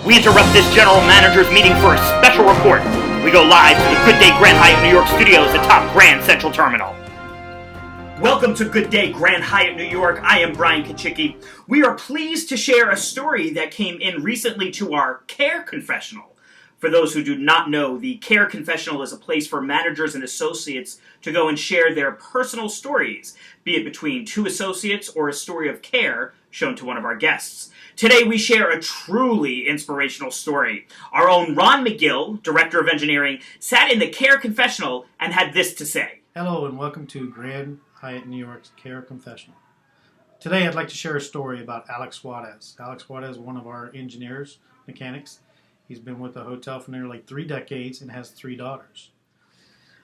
We interrupt this general manager's meeting for a special report. We go live to the Good Day Grand Hyatt New York studios atop Grand Central Terminal. Welcome to Good Day Grand Hyatt New York. I am Brian Kachicki. We are pleased to share a story that came in recently to our Care Confessional. For those who do not know, the Care Confessional is a place for managers and associates to go and share their personal stories, be it between two associates or a story of care shown to one of our guests. Today we share a truly inspirational story. Our own Ron McGill, Director of Engineering, sat in the Care Confessional and had this to say. Hello and welcome to Grand Hyatt New York's Care Confessional. Today I'd like to share a story about Alex Juarez. Alex Juarez is one of our engineers, mechanics. He's been with the hotel for nearly 3 decades and has 3 daughters.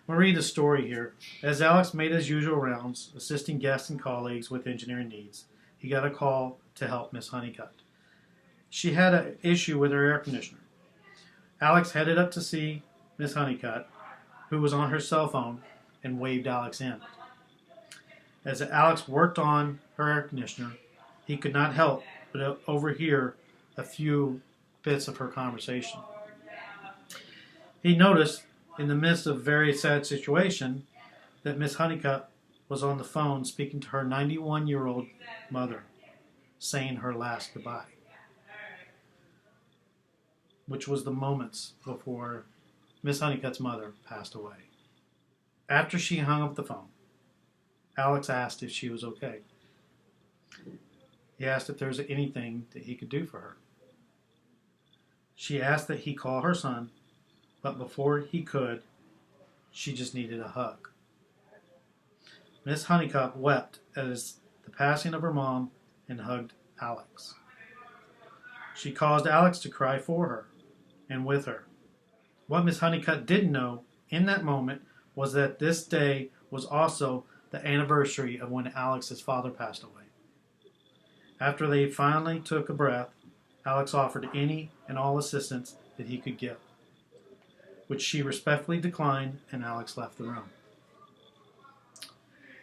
I'm going to read the story here. As Alex made his usual rounds, assisting guests and colleagues with engineering needs, he got a call to help Miss Honeycutt. She had an issue with her air conditioner. Alex headed up to see Miss Honeycutt, who was on her cell phone, and waved Alex in. As Alex worked on her air conditioner, he could not help but overhear a few bits of her conversation. He noticed, in the midst of a very sad situation, that Miss Honeycutt was on the phone speaking to her 91-year-old mother, saying her last goodbye, which was the moments before Miss Honeycutt's mother passed away. After she hung up the phone, Alex asked if she was okay. He asked if there was anything that he could do for her. She asked that he call her son, but before he could, she just needed a hug. Miss Honeycutt wept as the passing of her mom and hugged Alex. She caused Alex to cry for her and with her. What Miss Honeycutt didn't know in that moment was that this day was also the anniversary of when Alex's father passed away. After they finally took a breath, Alex offered any and all assistance that he could give, which she respectfully declined, and Alex left the room.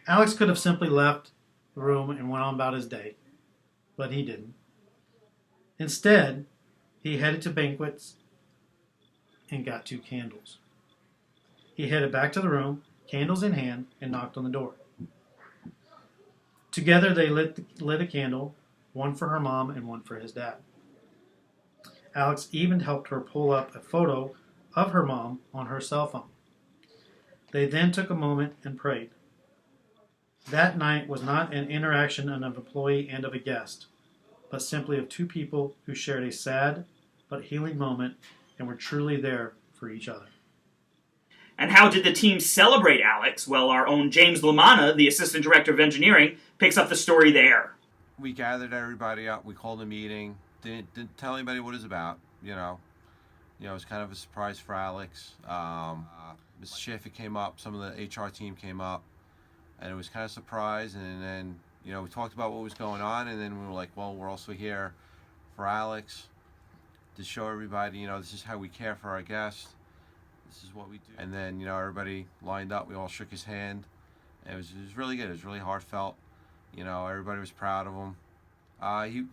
Alex could have simply left the room and went on about his day, but he didn't. Instead, he headed to banquets and got 2 candles. He headed back to the room, candles in hand, and knocked on the door. Together they lit a candle, one for her mom and one for his dad. Alex even helped her pull up a photo of her mom on her cell phone. They then took a moment and prayed. That night was not an interaction of an employee and of a guest, but simply of 2 people who shared a sad but healing moment and were truly there for each other. And how did the team celebrate Alex? Well, our own James Lamanna, the Assistant Director of Engineering, picks up the story there. We gathered everybody up. We called a meeting. Didn't tell anybody what it was about. You know, it was kind of a surprise for Alex. Mrs. Schaefer came up. Some of the HR team came up, and it was kind of a surprise. And then, we talked about what was going on, and then we were like, well, we're also here for Alex to show everybody, this is how we care for our guests. This is what we do. And then, everybody lined up. We all shook his hand. And it was really good. It was really heartfelt. Everybody was proud of him.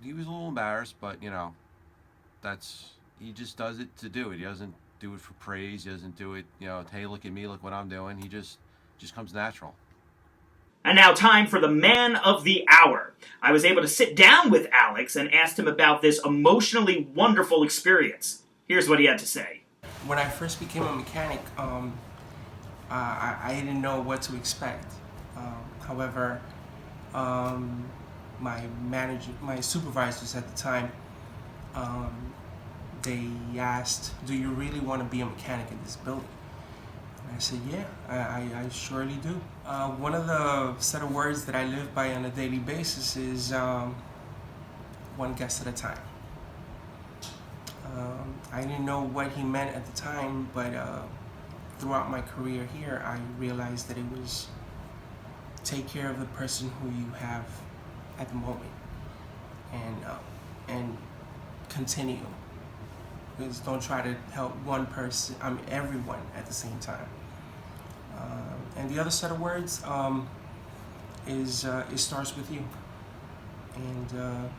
He was a little embarrassed, but, he just does it to do it. He doesn't do it for praise. He doesn't do it, hey, look at me, look what I'm doing. He just comes natural. And now time for the man of the hour. I was able to sit down with Alex and asked him about this emotionally wonderful experience. Here's what he had to say. When I first became a mechanic, I didn't know what to expect. However, my supervisors at the time, they asked, do you really want to be a mechanic in this building? And I said, yeah, I surely do. One of the set of words that I live by on a daily basis is one guest at a time. I didn't know what he meant at the time, but throughout my career here, I realized that it was take care of the person who you have at the moment, and continue. Because don't try to help one person, everyone at the same time. And the other set of words is it starts with you. And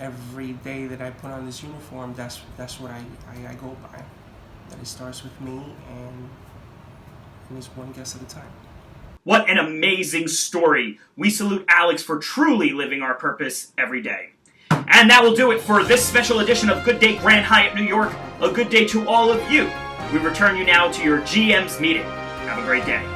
every day that I put on this uniform, that's what I go by. That it starts with me, and it's one guest at a time. What an amazing story. We salute Alex for truly living our purpose every day. And that will do it for this special edition of Good Day Grand Hyatt New York. A good day to all of you. We return you now to your GM's meeting. Have a great day.